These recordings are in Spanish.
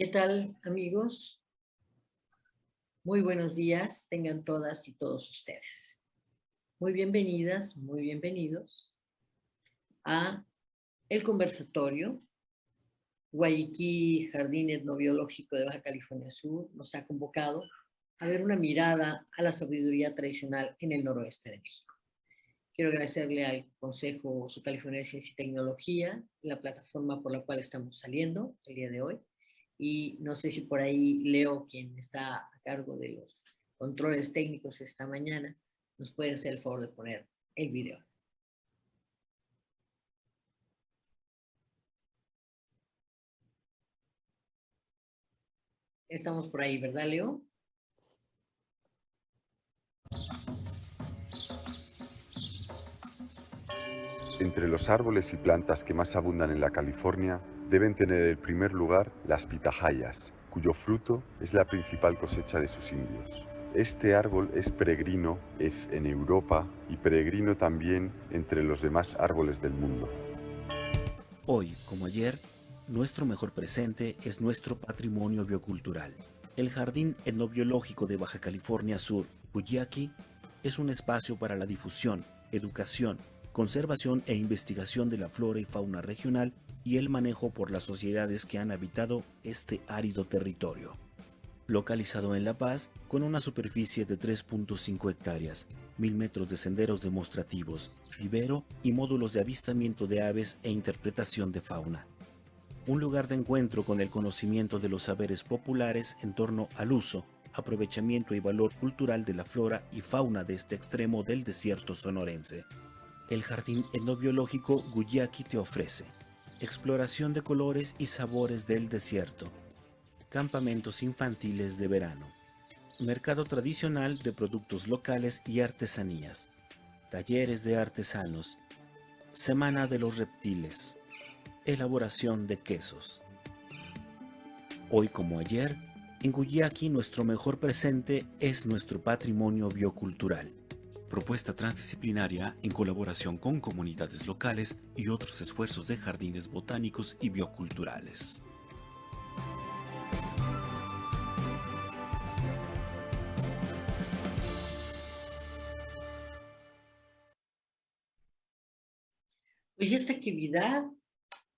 ¿Qué tal, amigos? Muy buenos días, tengan todas y todos ustedes. Muy bienvenidas, muy bienvenidos a el conversatorio. Guayiquí, Jardín Etnobiológico de Baja California Sur, nos ha convocado a ver una mirada a la sabiduría tradicional en el noroeste de México. Quiero agradecerle al Consejo Subcaliforniano de Ciencia y Tecnología, la plataforma por la cual estamos saliendo el día de hoy. Y no sé si por ahí Leo, quien está a cargo de los controles técnicos esta mañana, nos puede hacer el favor de poner el video. Estamos por ahí, ¿verdad, Leo? Entre los árboles y plantas que más abundan en la California, deben tener el primer lugar las pitahayas, cuyo fruto es la principal cosecha de sus indios. Este árbol es peregrino en Europa y peregrino también entre los demás árboles del mundo. Hoy, como ayer, nuestro mejor presente es nuestro patrimonio biocultural. El Jardín Etnobiológico de Baja California Sur, Cuyaqui, es un espacio para la difusión, educación, conservación e investigación de la flora y fauna regional y el manejo por las sociedades que han habitado este árido territorio. Localizado en La Paz, con una superficie de 3.5 hectáreas, 1000 metros de senderos demostrativos, vivero y módulos de avistamiento de aves e interpretación de fauna. Un lugar de encuentro con el conocimiento de los saberes populares en torno al uso, aprovechamiento y valor cultural de la flora y fauna de este extremo del desierto sonorense. El Jardín Etnobiológico Cuyaqui te ofrece exploración de colores y sabores del desierto, campamentos infantiles de verano, mercado tradicional de productos locales y artesanías, talleres de artesanos, semana de los reptiles, elaboración de quesos. Hoy como ayer, en Cuyaqui nuestro mejor presente es nuestro patrimonio biocultural. Propuesta transdisciplinaria en colaboración con comunidades locales y otros esfuerzos de jardines botánicos y bioculturales. Pues esta actividad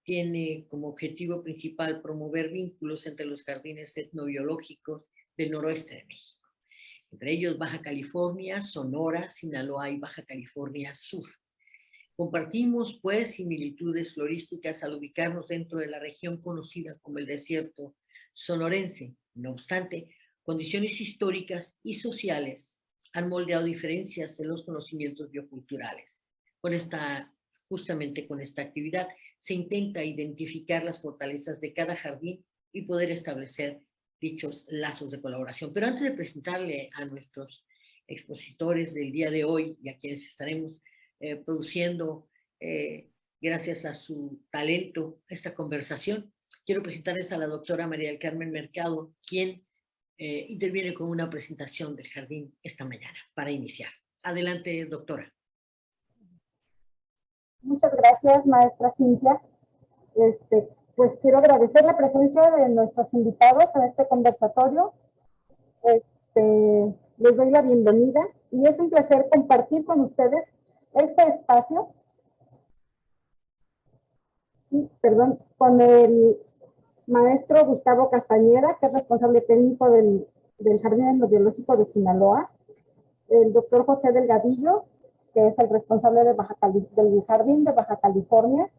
tiene como objetivo principal promover vínculos entre los jardines etnobiológicos del noroeste de México, entre ellos Baja California, Sonora, Sinaloa y Baja California Sur. Compartimos, pues, similitudes florísticas al ubicarnos dentro de la región conocida como el desierto sonorense. No obstante, condiciones históricas y sociales han moldeado diferencias en los conocimientos bioculturales. Justamente con esta actividad se intenta identificar las fortalezas de cada jardín y poder establecer dichos lazos de colaboración. Pero antes de presentarle a nuestros expositores del día de hoy y a quienes estaremos produciendo, gracias a su talento, esta conversación, quiero presentarles a la doctora María del Carmen Mercado, quien interviene con una presentación del jardín esta mañana para iniciar. Adelante, doctora. Muchas gracias, maestra Cintia. Pues quiero agradecer la presencia de nuestros invitados en este conversatorio. Les doy la bienvenida y es un placer compartir con ustedes este espacio, con el maestro Gustavo Castañeda, que es responsable técnico del Jardín Etnobiológico de Sinaloa, el doctor José Delgadillo, que es el responsable de del Jardín de Baja California,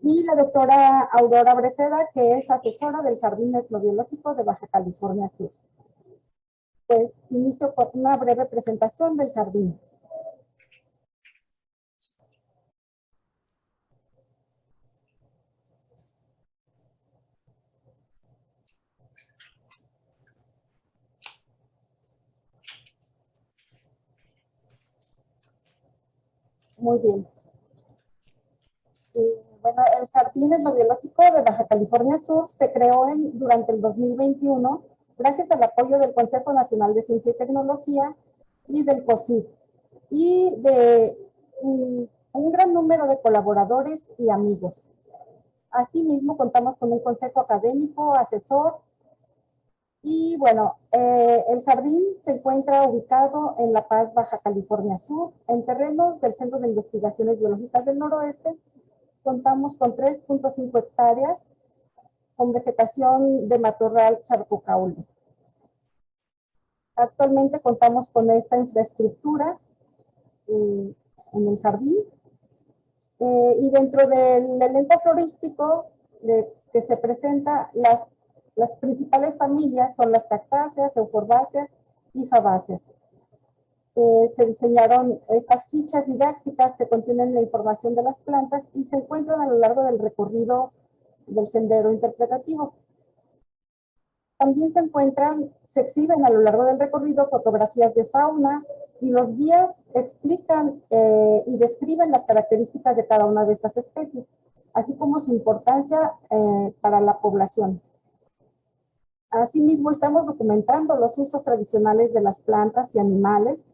y la doctora Aurora Breceda, que es asesora del Jardín Etnobiológico de Baja California Sur. Pues inicio con una breve presentación del jardín. Muy bien. Bueno, el Jardín Etnobiológico de Baja California Sur se creó durante el 2021 gracias al apoyo del Consejo Nacional de Ciencia y Tecnología y del COSIT, y de un gran número de colaboradores y amigos. Asimismo, contamos con un consejo académico, asesor, y bueno, el jardín se encuentra ubicado en La Paz, Baja California Sur, en terrenos del Centro de Investigaciones Biológicas del Noroeste. Contamos con 3.5 hectáreas con vegetación de matorral sarcocaule. Actualmente contamos con esta infraestructura en el jardín, y dentro del elenco florístico que se presenta, las principales familias son las cactáceas, euforbaceas y fabáceas. Se diseñaron estas fichas didácticas que contienen la información de las plantas y se encuentran a lo largo del recorrido del sendero interpretativo. También se exhiben a lo largo del recorrido fotografías de fauna, y los guías explican y describen las características de cada una de estas especies, así como su importancia para la población. Asimismo, estamos documentando los usos tradicionales de las plantas y animales,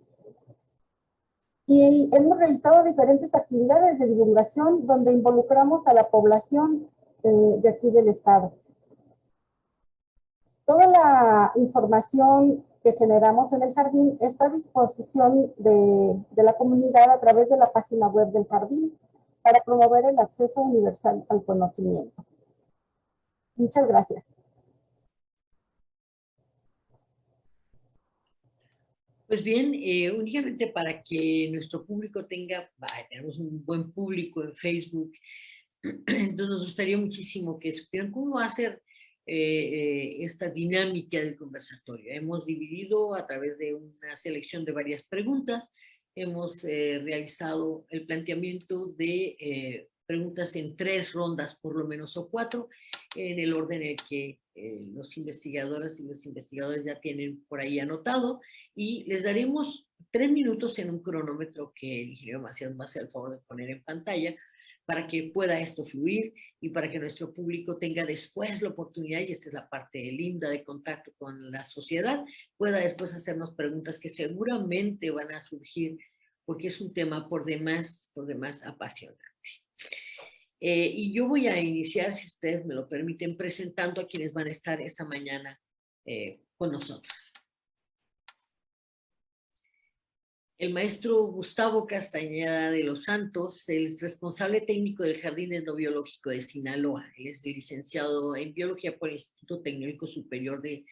y hemos realizado diferentes actividades de divulgación donde involucramos a la población de aquí del estado. Toda la información que generamos en el jardín está a disposición de la comunidad a través de la página web del jardín para promover el acceso universal al conocimiento. Muchas gracias. Pues bien, únicamente para que nuestro público tenemos un buen público en Facebook, entonces nos gustaría muchísimo que supieran cómo va a ser esta dinámica del conversatorio. Hemos dividido a través de una selección de varias preguntas, hemos realizado el planteamiento de preguntas en 3 rondas por lo menos o 4, en el orden en el que los investigadoras y los investigadores ya tienen por ahí anotado, y les daremos 3 minutos en un cronómetro que el ingeniero Macías me hace el favor de poner en pantalla, para que pueda esto fluir y para que nuestro público tenga después la oportunidad, y esta es la parte linda de contacto con la sociedad, pueda después hacernos preguntas que seguramente van a surgir, porque es un tema por demás apasionante. Y yo voy a iniciar, si ustedes me lo permiten, presentando a quienes van a estar esta mañana con nosotros. El maestro Gustavo Castañeda de los Santos, el responsable técnico del Jardín Etnobiológico de Sinaloa. Él es licenciado en Biología por el Instituto Tecnológico Superior de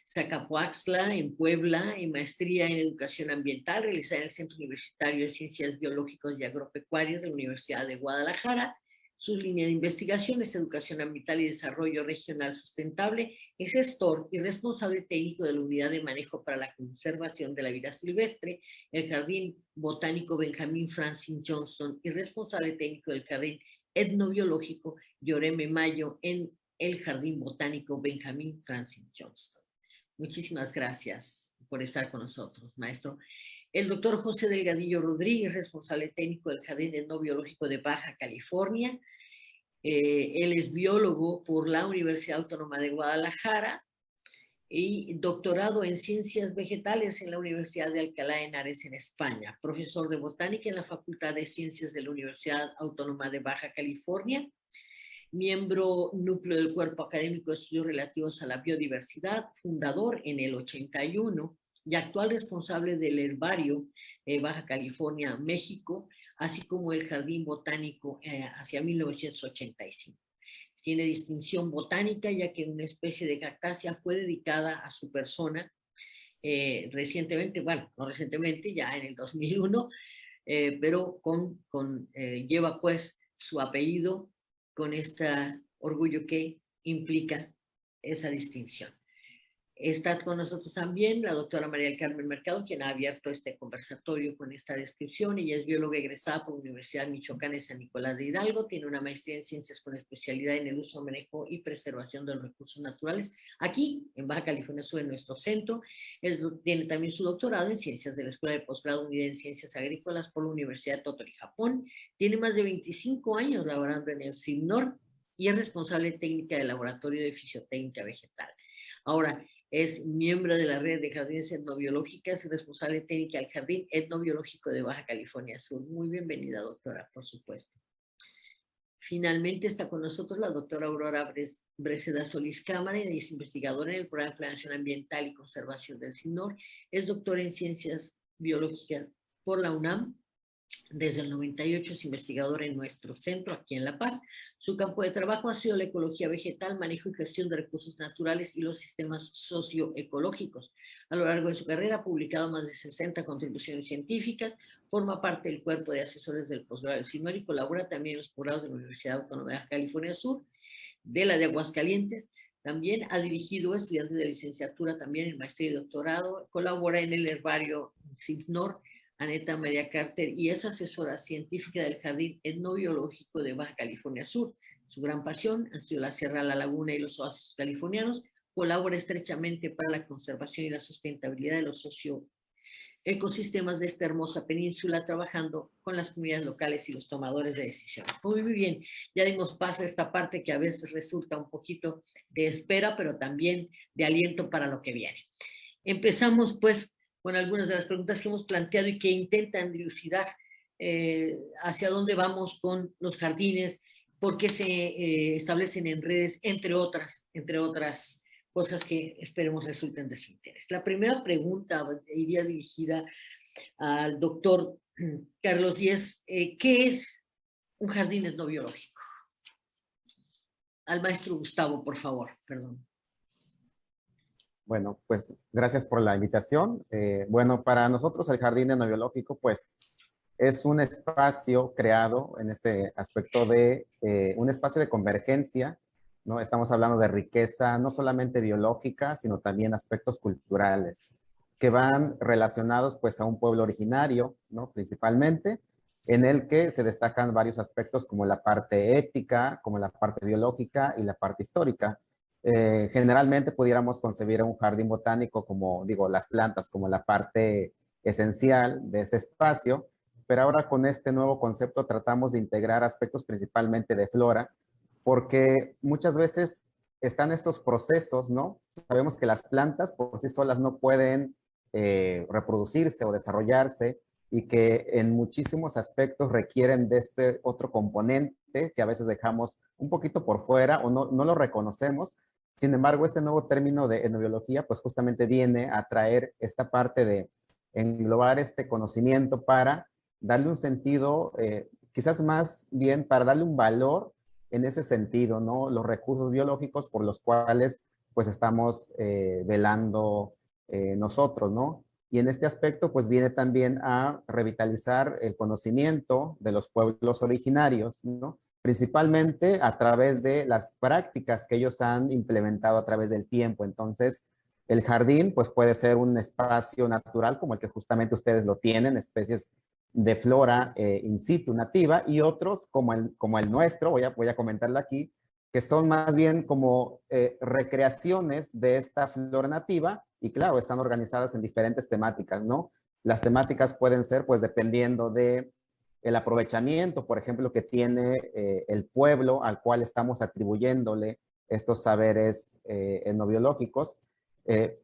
Zacapoaxtla, en Puebla, en maestría en Educación Ambiental, realizada en el Centro Universitario de Ciencias Biológicas y Agropecuarias de la Universidad de Guadalajara. Su línea de investigación es Educación Ambiental y Desarrollo Regional Sustentable. Es gestor y responsable técnico de la Unidad de Manejo para la Conservación de la Vida Silvestre, el Jardín Botánico Benjamin Franklin Johnston, y responsable técnico del Jardín Etnobiológico Yoreme Mayo en el Jardín Botánico Benjamin Franklin Johnston. Muchísimas gracias por estar con nosotros, maestro. El doctor José Delgadillo Rodríguez, responsable técnico del Jardín Etnobiológico de Baja California. Él es biólogo por la Universidad Autónoma de Guadalajara y doctorado en Ciencias Vegetales en la Universidad de Alcalá de Henares en España. Profesor de Botánica en la Facultad de Ciencias de la Universidad Autónoma de Baja California. Miembro núcleo del Cuerpo Académico de Estudios Relativos a la Biodiversidad, fundador en el 81 y actual responsable del herbario Baja California, México, así como el Jardín Botánico hacia 1985. Tiene distinción botánica, ya que una especie de cactácea fue dedicada a su persona recientemente, bueno, no recientemente, ya en el 2001, pero lleva pues su apellido con este orgullo que implica esa distinción. Está con nosotros también la doctora María del Carmen Mercado, quien ha abierto este conversatorio con esta descripción. Ella es bióloga egresada por la Universidad Michoacana de San Nicolás de Hidalgo, tiene una maestría en ciencias con especialidad en el uso, manejo y preservación de los recursos naturales, aquí en Baja California Sur, en nuestro centro. Tiene también su doctorado en ciencias de la Escuela de Posgrado Unida en Ciencias Agrícolas por la Universidad de Tottori, Japón. Tiene más de 25 años laborando en el CIMNOR y es responsable técnica del Laboratorio de Fisiotécnica Vegetal. Ahora, es miembro de la red de jardines etnobiológicas y responsable técnica del Jardín Etnobiológico de Baja California Sur. Muy bienvenida, doctora, por supuesto. Finalmente está con nosotros la doctora Aurora Breceda Solís Cámara, y es investigadora en el Programa de Planeación Ambiental y Conservación del SINOR. Es doctora en Ciencias Biológicas por la UNAM. Desde el 98 es investigadora en nuestro centro aquí en La Paz. Su campo de trabajo ha sido la ecología vegetal, manejo y gestión de recursos naturales y los sistemas socioecológicos. A lo largo de su carrera ha publicado más de 60 contribuciones científicas, forma parte del cuerpo de asesores del posgrado del SINOR y colabora también en los posgrados de la Universidad Autónoma de California Sur, de la de Aguascalientes. También ha dirigido estudiantes de licenciatura, también en maestría y doctorado, colabora en el herbario SINOR, Aneta María Carter, y es asesora científica del Jardín Etnobiológico de Baja California Sur. Su gran pasión ha sido la Sierra, la Laguna y los oasis californianos. Colabora estrechamente para la conservación y la sustentabilidad de los socioecosistemas de esta hermosa península, trabajando con las comunidades locales y los tomadores de decisiones. Muy bien, ya dimos paso a esta parte que a veces resulta un poquito de espera, pero también de aliento para lo que viene. Empezamos pues con algunas de las preguntas que hemos planteado y que intentan dilucidar hacia dónde vamos con los jardines, por qué se establecen en redes, entre otras cosas que esperemos resulten de su interés. La primera pregunta iría dirigida al doctor Carlos, y es, ¿qué es un jardín etnobiológico? Al maestro Gustavo, por favor, perdón. Bueno, pues gracias por la invitación. Bueno, para nosotros el Jardín Etnobiológico, pues es un espacio creado en este aspecto de un espacio de convergencia, ¿no? Estamos hablando de riqueza no solamente biológica, sino también aspectos culturales que van relacionados pues a un pueblo originario, ¿no? Principalmente, en el que se destacan varios aspectos como la parte ética, como la parte biológica y la parte histórica. Generalmente pudiéramos concebir un jardín botánico como, digo, las plantas como la parte esencial de ese espacio, pero ahora con este nuevo concepto tratamos de integrar aspectos principalmente de flora, porque muchas veces están estos procesos, ¿no? Sabemos que las plantas por sí solas no pueden reproducirse o desarrollarse, y que en muchísimos aspectos requieren de este otro componente que a veces dejamos un poquito por fuera o no lo reconocemos. Sin embargo, este nuevo término de etnobiología pues justamente viene a traer esta parte de englobar este conocimiento para darle un sentido, quizás más bien para darle un valor en ese sentido, ¿no? Los recursos biológicos por los cuales pues estamos velando nosotros, ¿no? Y en este aspecto, pues viene también a revitalizar el conocimiento de los pueblos originarios, ¿no? Principalmente a través de las prácticas que ellos han implementado a través del tiempo. Entonces, el jardín, pues puede ser un espacio natural como el que justamente ustedes lo tienen, especies de flora in situ nativa, y otros como el nuestro, voy a comentarlo aquí, que son más bien como recreaciones de esta flora nativa, y claro, están organizadas en diferentes temáticas, ¿no? Las temáticas pueden ser, pues, dependiendo de el aprovechamiento, por ejemplo, que tiene el pueblo al cual estamos atribuyéndole estos saberes etnobiológicos.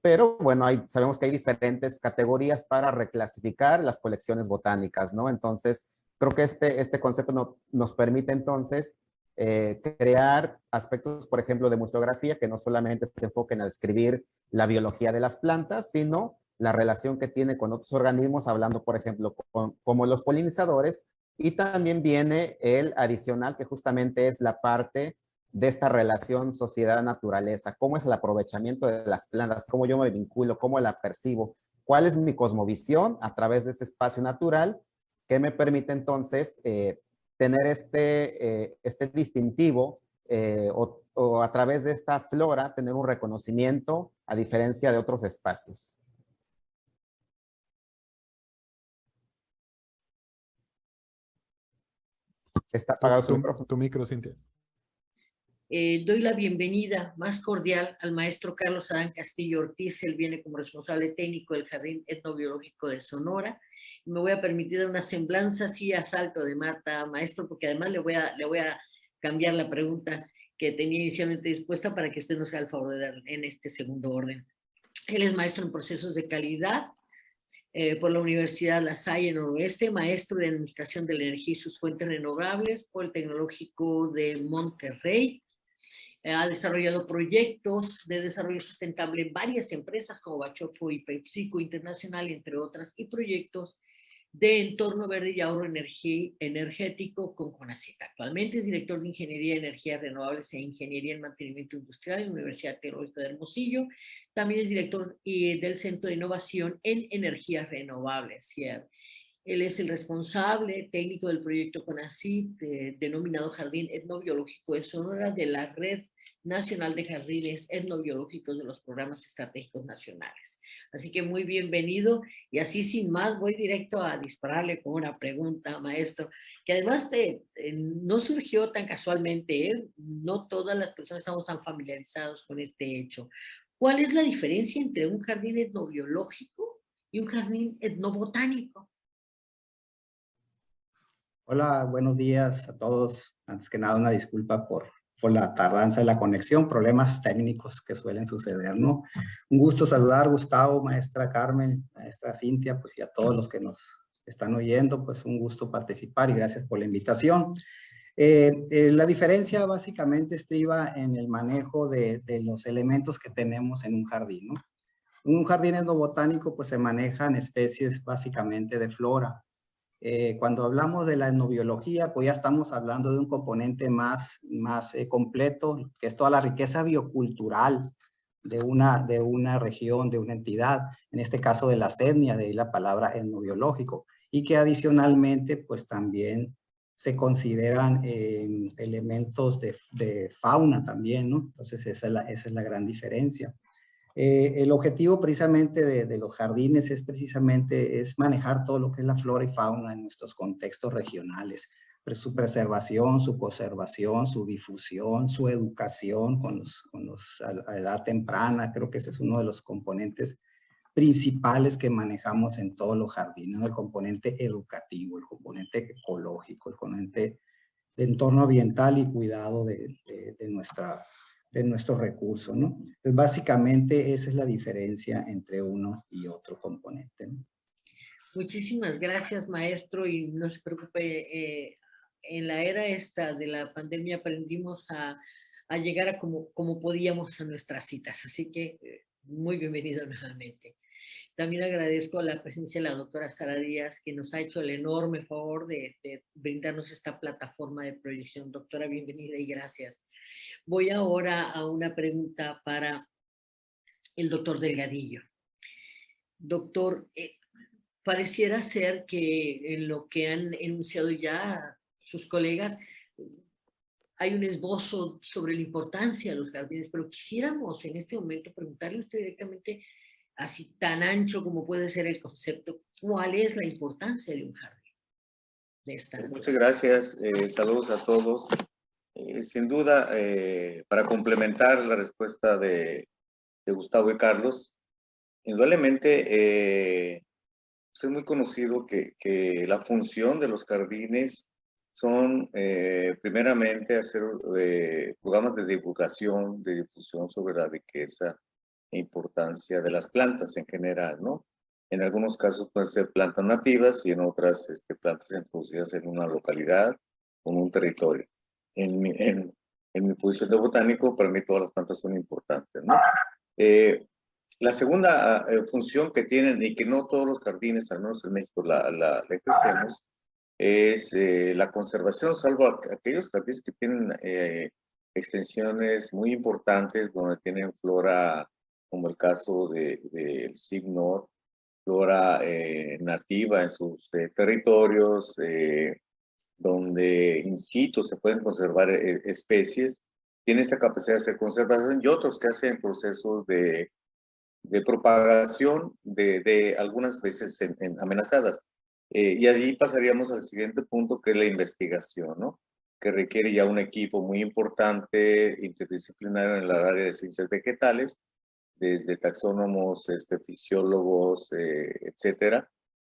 Pero bueno, sabemos que hay diferentes categorías para reclasificar las colecciones botánicas, ¿no? Entonces, creo que este concepto nos permite entonces crear aspectos, por ejemplo, de museografía que no solamente se enfoquen a describir la biología de las plantas, sino la relación que tiene con otros organismos, hablando, por ejemplo, como los polinizadores, y también viene el adicional, que justamente es la parte de esta relación sociedad-naturaleza, cómo es el aprovechamiento de las plantas, cómo yo me vinculo, cómo la percibo, cuál es mi cosmovisión a través de este espacio natural que me permite entonces tener este distintivo o a través de esta flora tener un reconocimiento a diferencia de otros espacios. Está apagado su micrófono. Tu micro, Cintia. Doy la bienvenida más cordial al maestro Carlos Adán Castillo Ortiz. Él viene como responsable técnico del Jardín Etnobiológico de Sonora. Me voy a permitir una semblanza así a salto de mata, maestro, porque además le voy a cambiar la pregunta que tenía inicialmente dispuesta para que usted nos haga el favor de dar en este segundo orden. Él es maestro en procesos de calidad, por la Universidad La Salle Noroeste, maestro de Administración de la Energía y sus Fuentes Renovables por el Tecnológico de Monterrey. Ha desarrollado proyectos de desarrollo sustentable en varias empresas como Bachoco y PepsiCo Internacional, entre otras, y proyectos de entorno verde y ahorro energético con CONACYT. Actualmente es director de Ingeniería de Energías Renovables e Ingeniería en Mantenimiento Industrial en la Universidad Tecnológica de Hermosillo. También es director del Centro de Innovación en Energías Renovables, CIER. Él es el responsable técnico del proyecto CONACYT, denominado Jardín Etnobiológico de Sonora, de la Red Nacional de Jardines Etnobiológicos de los Programas Estratégicos Nacionales. Así que muy bienvenido, y así sin más voy directo a dispararle con una pregunta, maestro, que además no surgió tan casualmente, no todas las personas estamos tan familiarizados con este hecho. ¿Cuál es la diferencia entre un jardín etnobiológico y un jardín etnobotánico? Hola, buenos días a todos. Antes que nada, una disculpa por la tardanza de la conexión, problemas técnicos que suelen suceder, ¿no? Un gusto saludar, Gustavo, maestra Carmen, maestra Cintia, pues y a todos los que nos están oyendo, pues un gusto participar y gracias por la invitación. La diferencia básicamente estriba en el manejo de los elementos que tenemos en un jardín, ¿no? En un jardín etnobotánico, pues se manejan especies básicamente de flora. Cuando hablamos de la etnobiología, pues ya estamos hablando de un componente más completo, que es toda la riqueza biocultural de una región, de una entidad, en este caso de las etnias, de ahí la palabra etnobiológico, y que adicionalmente pues también se consideran elementos de fauna también, ¿no? Entonces esa es la gran diferencia. El objetivo precisamente de los jardines es manejar todo lo que es la flora y fauna en nuestros contextos regionales, su preservación, su conservación, su difusión, su educación a edad temprana. Creo que ese es uno de los componentes principales que manejamos en todos los jardines, ¿no? El componente educativo, el componente ecológico, el componente de entorno ambiental y cuidado de nuestros recursos, ¿no? Entonces, básicamente esa es la diferencia entre uno y otro componente, ¿no? Muchísimas gracias, maestro, y no se preocupe, en la era esta de la pandemia aprendimos a llegar a como podíamos a nuestras citas, así que muy bienvenido nuevamente. También agradezco la presencia de la doctora Sara Díaz, que nos ha hecho el enorme favor de brindarnos esta plataforma de proyección. Doctora, bienvenida y gracias. Voy ahora a una pregunta para el doctor Delgadillo. Doctor, pareciera ser que en lo que han enunciado ya sus colegas, hay un esbozo sobre la importancia de los jardines, pero quisiéramos en este momento preguntarle a usted directamente, así tan ancho como puede ser el concepto, ¿cuál es la importancia de un jardín? Muchas gracias, saludos a todos. Sin duda, para complementar la respuesta de Gustavo y Carlos, indudablemente es muy conocido que la función de los jardines son primeramente hacer programas de divulgación, de difusión sobre la riqueza e importancia de las plantas en general, ¿no? En algunos casos pueden ser plantas nativas y en otras plantas introducidas en una localidad o en un territorio. En mi posición de botánico, para mí todas las plantas son importantes, ¿no? La segunda función que tienen y que no todos los jardines, al menos en México, la ejercemos, es la conservación, salvo aquellos jardines que tienen extensiones muy importantes donde tienen flora, como el caso del Signor, flora nativa en sus territorios, donde in situ se pueden conservar especies, tiene esa capacidad de hacer conservación, y otros que hacen procesos de propagación de algunas especies amenazadas. Y allí pasaríamos al siguiente punto, que es la investigación, ¿no? Que requiere ya un equipo muy importante, interdisciplinario en el área de ciencias vegetales, desde taxónomos, fisiólogos, etcétera,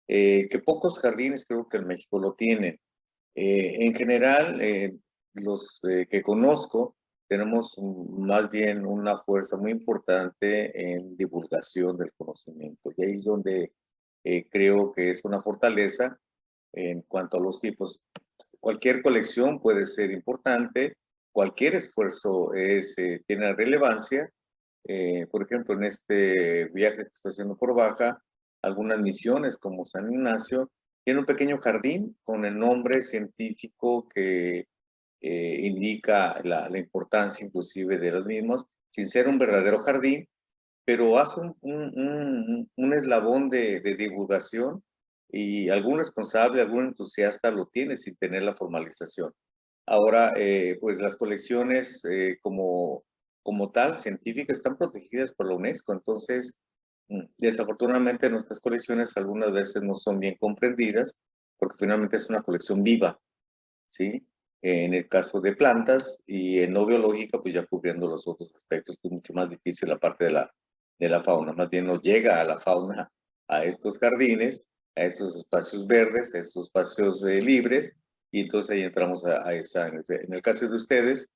que pocos jardines creo que en México lo tienen. En general, los que conozco, tenemos más bien una fuerza muy importante en divulgación del conocimiento. Y ahí es donde creo que es una fortaleza en cuanto a los tipos. Cualquier colección puede ser importante, cualquier esfuerzo tiene relevancia. Por ejemplo, en este viaje que estoy haciendo por Baja, algunas misiones como San Ignacio tiene un pequeño jardín con el nombre científico que indica la importancia inclusive de los mismos, sin ser un verdadero jardín, pero hace un eslabón de divulgación y algún responsable, algún entusiasta lo tiene sin tener la formalización. Ahora, pues las colecciones como tal, científicas, están protegidas por la UNESCO, entonces desafortunadamente nuestras colecciones algunas veces no son bien comprendidas porque finalmente es una colección viva, ¿sí? En el caso de plantas y en no biológica, pues ya cubriendo los otros aspectos, que es mucho más difícil la parte de la fauna. Más bien nos llega a la fauna, a estos jardines, a estos espacios verdes, a estos espacios libres, y entonces ahí entramos a esa. En el caso de ustedes,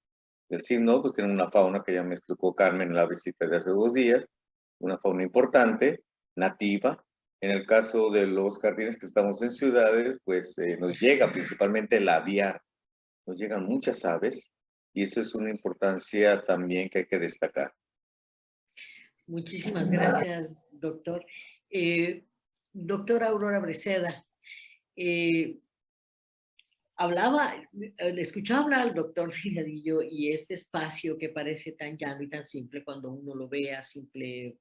del signo, pues tienen una fauna que ya me explicó Carmen en la visita de hace 2 días, una fauna importante, nativa. En el caso de los jardines que estamos en ciudades, pues nos llega principalmente el aviar, nos llegan muchas aves, y eso es una importancia también que hay que destacar. Muchísimas gracias, doctor. Doctora Aurora Breceda, le escuchaba hablar al doctor Delgadillo y este espacio que parece tan llano y tan simple cuando uno lo ve a simple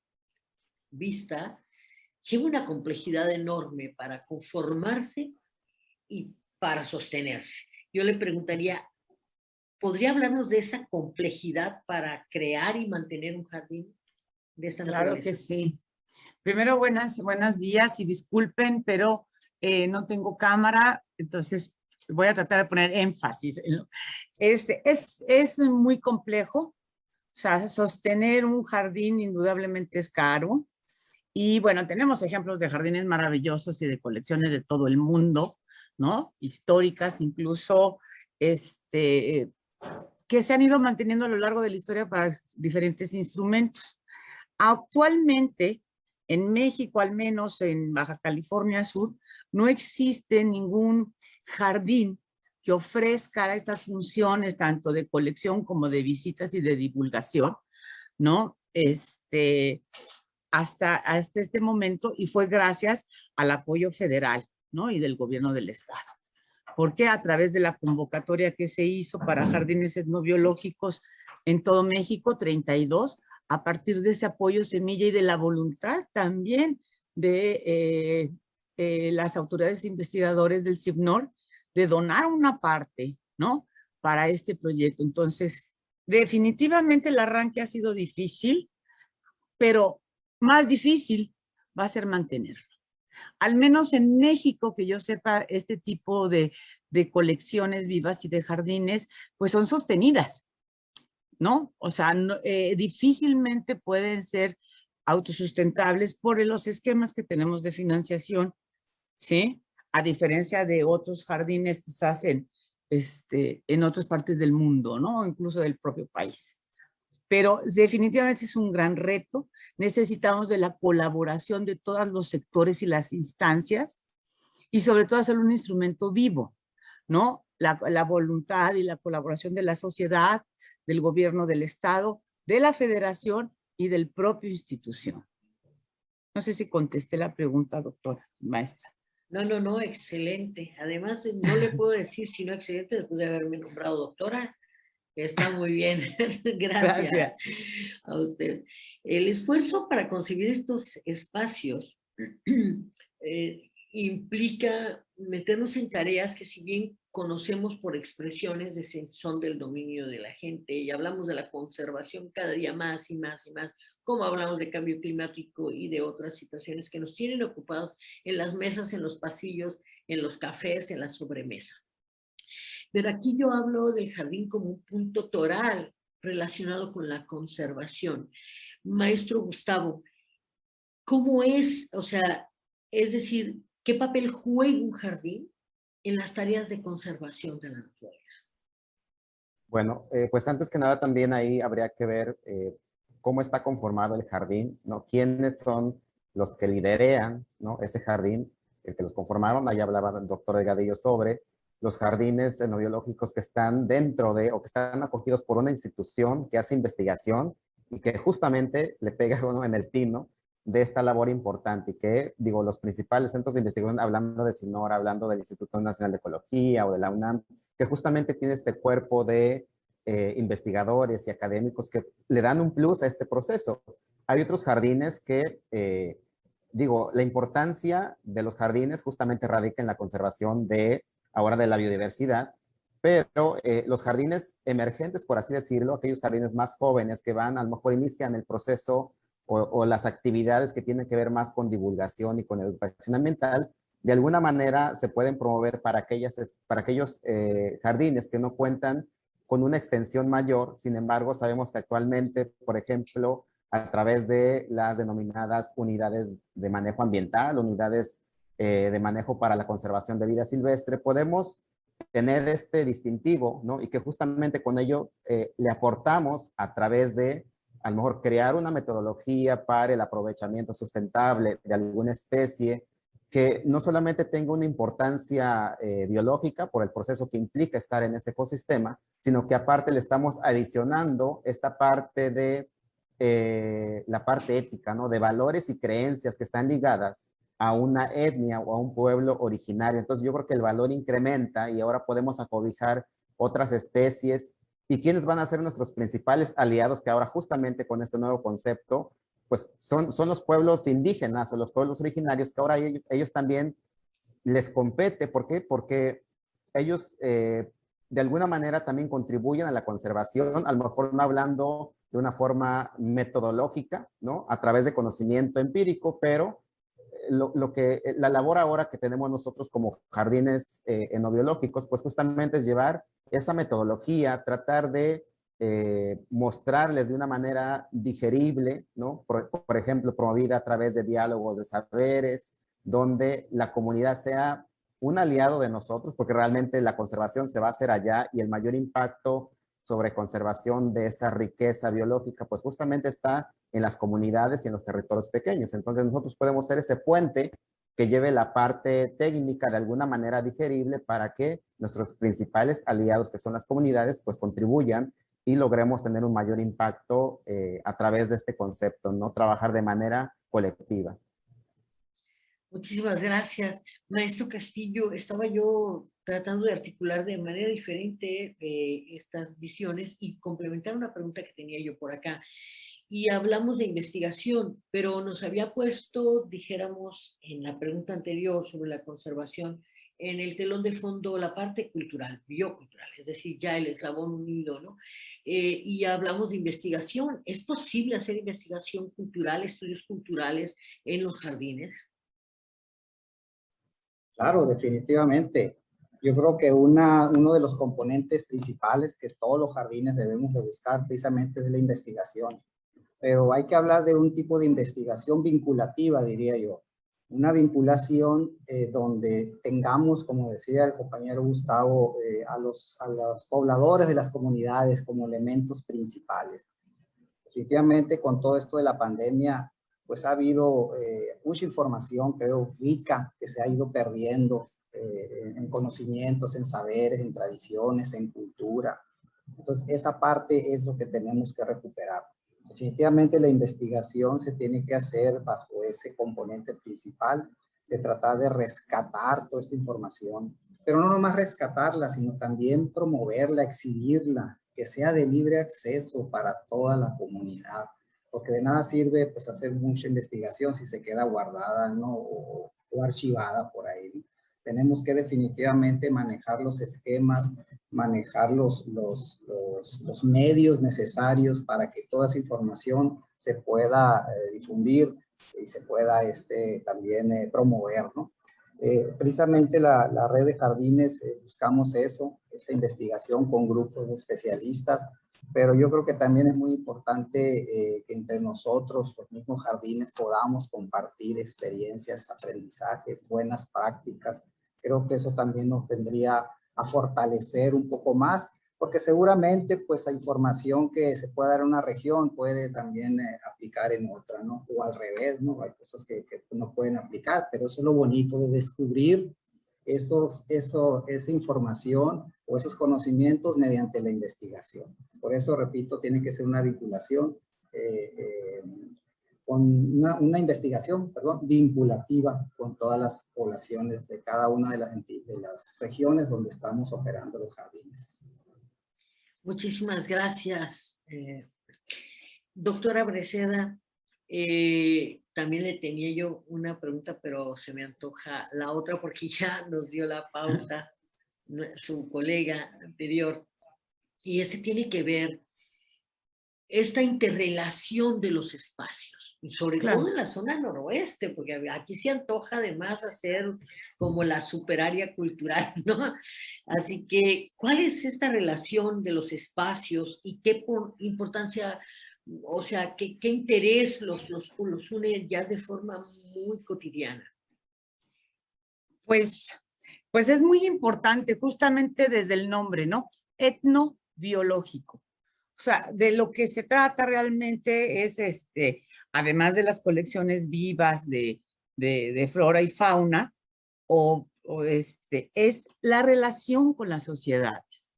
vista, lleva una complejidad enorme para conformarse y para sostenerse. Yo le preguntaría, ¿podría hablarnos de esa complejidad para crear y mantener un jardín de esta naturaleza? Claro que sí. Primero, buenos días y disculpen, pero no tengo cámara, entonces voy a tratar de poner énfasis. Es muy complejo, o sea, sostener un jardín indudablemente es caro. Y bueno, tenemos ejemplos de jardines maravillosos y de colecciones de todo el mundo, ¿no? Históricas, incluso, que se han ido manteniendo a lo largo de la historia para diferentes instrumentos. Actualmente, en México, al menos en Baja California Sur, no existe ningún jardín que ofrezca estas funciones tanto de colección como de visitas y de divulgación, ¿no? Hasta este momento, y fue gracias al apoyo federal, ¿no? Y del gobierno del estado. Porque a través de la convocatoria que se hizo para jardines etnobiológicos en todo México, 32, a partir de ese apoyo semilla y de la voluntad también de las autoridades investigadores del CIFNOR de donar una parte, ¿no? Para este proyecto. Entonces, definitivamente el arranque ha sido difícil, pero más difícil va a ser mantenerlo. Al menos en México, que yo sepa, este tipo de colecciones vivas y de jardines, pues son sostenidas, ¿no? O sea, difícilmente pueden ser autosustentables por los esquemas que tenemos de financiación, ¿sí? A diferencia de otros jardines que se hacen en otras partes del mundo, ¿no? Incluso del propio país. Pero definitivamente es un gran reto. Necesitamos de la colaboración de todos los sectores y las instancias y sobre todo hacer un instrumento vivo, ¿no? La voluntad y la colaboración de la sociedad, del gobierno del estado, de la federación y del propio institución. No sé si contesté la pregunta, doctora, maestra. No, excelente. Además, no le puedo decir si no excelente después de haberme nombrado doctora. Está muy bien. Gracias a usted. El esfuerzo para conseguir estos espacios implica meternos en tareas que, si bien conocemos por expresiones, son del dominio de la gente, y hablamos de la conservación cada día más y más y más, como hablamos de cambio climático y de otras situaciones que nos tienen ocupados en las mesas, en los pasillos, en los cafés, en la sobremesa. Pero aquí yo hablo del jardín como un punto toral relacionado con la conservación. Maestro Gustavo, ¿cómo es? O sea, es decir, ¿qué papel juega un jardín en las tareas de conservación de la naturaleza? Bueno, pues antes que nada también ahí habría que ver cómo está conformado el jardín, ¿no? ¿Quiénes son los que liderean, ¿no?, ese jardín, el que los conformaron. Ahí hablaba el doctor Delgadillo sobre los jardines etnobiológicos que están dentro de, o que están acogidos por una institución que hace investigación y que justamente le pega uno en el tino de esta labor importante, y que, digo, los principales centros de investigación, hablando de SINORA, hablando del Instituto Nacional de Ecología o de la UNAM, que justamente tiene este cuerpo de investigadores y académicos que le dan un plus a este proceso. Hay otros jardines que, digo, la importancia de los jardines justamente radica en la conservación de, ahora, de la biodiversidad, pero los jardines emergentes, por así decirlo, aquellos jardines más jóvenes que van, a lo mejor inician el proceso o las actividades que tienen que ver más con divulgación y con educación ambiental, de alguna manera se pueden promover para aquellos jardines que no cuentan con una extensión mayor. Sin embargo, sabemos que actualmente, por ejemplo, a través de las denominadas unidades de manejo ambiental, unidades de manejo para la conservación de vida silvestre, podemos tener este distintivo, ¿no? Y que justamente con ello le aportamos a través de, a lo mejor, crear una metodología para el aprovechamiento sustentable de alguna especie que no solamente tenga una importancia biológica por el proceso que implica estar en ese ecosistema, sino que aparte le estamos adicionando esta parte de la parte ética, ¿no?, de valores y creencias que están ligadas a una etnia o a un pueblo originario. Entonces yo creo que el valor incrementa y ahora podemos acobijar otras especies. ¿Y quiénes van a ser nuestros principales aliados? Que ahora justamente con este nuevo concepto, pues son los pueblos indígenas o los pueblos originarios, que ahora ellos también les compete. ¿Por qué? Porque ellos de alguna manera también contribuyen a la conservación, a lo mejor no hablando de una forma metodológica, ¿no?, a través de conocimiento empírico, pero la labor ahora que tenemos nosotros como jardines etnobiológicos, pues justamente es llevar esa metodología, tratar de mostrarles de una manera digerible, ¿no?, por ejemplo, promovida a través de diálogos de saberes, donde la comunidad sea un aliado de nosotros, porque realmente la conservación se va a hacer allá y el mayor impacto sobre conservación de esa riqueza biológica, pues justamente está en las comunidades y en los territorios pequeños. Entonces nosotros podemos ser ese puente que lleve la parte técnica de alguna manera digerible para que nuestros principales aliados, que son las comunidades, pues contribuyan y logremos tener un mayor impacto a través de este concepto, ¿no?, trabajar de manera colectiva. Muchísimas gracias. Maestro Castillo, estaba yo tratando de articular de manera diferente estas visiones y complementar una pregunta que tenía yo por acá. Y hablamos de investigación, pero nos había puesto, dijéramos, en la pregunta anterior sobre la conservación, en el telón de fondo la parte cultural, biocultural, es decir, ya el eslabón unido, ¿no? Y hablamos de investigación. ¿Es posible hacer investigación cultural, estudios culturales en los jardines? Claro, definitivamente. Yo creo que uno de los componentes principales que todos los jardines debemos de buscar precisamente es la investigación. Pero hay que hablar de un tipo de investigación vinculativa, diría yo. Una vinculación donde tengamos, como decía el compañero Gustavo, a los pobladores de las comunidades como elementos principales. Definitivamente, con todo esto de la pandemia, pues ha habido mucha información, creo, rica, que se ha ido perdiendo en conocimientos, en saberes, en tradiciones, en cultura. Entonces, esa parte es lo que tenemos que recuperar. Definitivamente la investigación se tiene que hacer bajo ese componente principal de tratar de rescatar toda esta información, pero no nomás rescatarla, sino también promoverla, exhibirla, que sea de libre acceso para toda la comunidad, porque de nada sirve pues hacer mucha investigación si se queda guardada, ¿no?, o archivada por ahí, ¿no? Tenemos que definitivamente manejar los esquemas, manejar los medios necesarios para que toda esa información se pueda difundir y se pueda también promover, ¿no? Precisamente la red de jardines buscamos eso, esa investigación con grupos de especialistas, pero yo creo que también es muy importante que entre nosotros, los mismos jardines, podamos compartir experiencias, aprendizajes, buenas prácticas. Creo que eso también nos vendría a fortalecer un poco más, porque seguramente pues la información que se puede dar en una región puede también aplicar en otra, ¿no? O al revés, ¿no? Hay cosas que no pueden aplicar, pero eso es lo bonito de descubrir esa información o esos conocimientos mediante la investigación. Por eso, repito, tiene que ser una vinculación con una investigación, perdón, vinculativa con todas las poblaciones de cada una de las regiones donde estamos operando los jardines. Muchísimas gracias. Doctora Breceda, también le tenía yo una pregunta, pero se me antoja la otra porque ya nos dio la pauta su colega anterior. Y tiene que ver esta interrelación de los espacios, y sobre todo en la zona noroeste, porque aquí se antoja además hacer como la superárea cultural, ¿no? Así que, ¿cuál es esta relación de los espacios y qué importancia, o sea, qué interés los une ya de forma muy cotidiana? Pues es muy importante, justamente desde el nombre, ¿no? Etnobiológico. O sea, de lo que se trata realmente es, además de las colecciones vivas de flora y fauna, es la relación con las sociedades,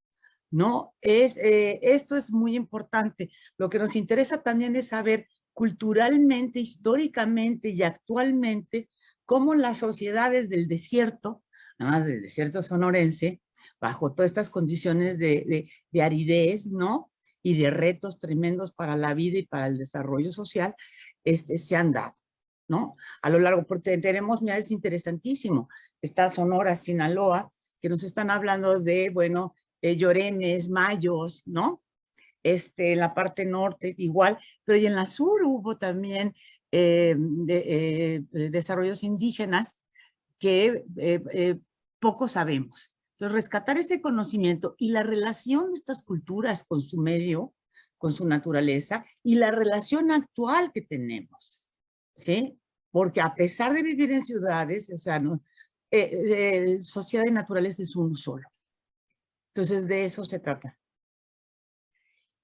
¿no? Esto es muy importante. Lo que nos interesa también es saber culturalmente, históricamente y actualmente cómo las sociedades del desierto, nada más del desierto sonorense, bajo todas estas condiciones de aridez, ¿no? Y de retos tremendos para la vida y para el desarrollo social, se han dado, ¿no? A lo largo, porque tenemos, mira, es interesantísimo, está Sonora, Sinaloa, que nos están hablando de, bueno, llorenes, mayos, ¿no? En la parte norte igual, pero y en la sur hubo también desarrollos indígenas que poco sabemos. Entonces, rescatar ese conocimiento y la relación de estas culturas con su medio, con su naturaleza, y la relación actual que tenemos, ¿sí? Porque a pesar de vivir en ciudades, o sea, no, sociedad y naturaleza es uno solo. Entonces, de eso se trata.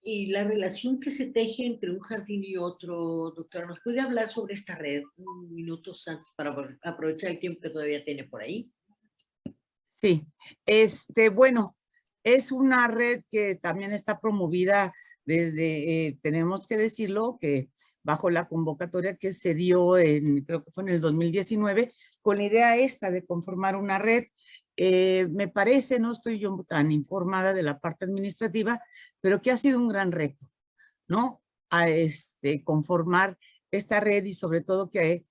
Y la relación que se teje entre un jardín y otro, doctora, ¿nos puede hablar sobre esta red unos minutos antes para aprovechar el tiempo que todavía tiene por ahí? Sí, bueno, es una red que también está promovida desde, tenemos que decirlo, que bajo la convocatoria que se dio creo que fue en el 2019, con la idea esta de conformar una red. Me parece, no estoy yo tan informada de la parte administrativa, pero que ha sido un gran reto, ¿no? A conformar esta red y sobre todo que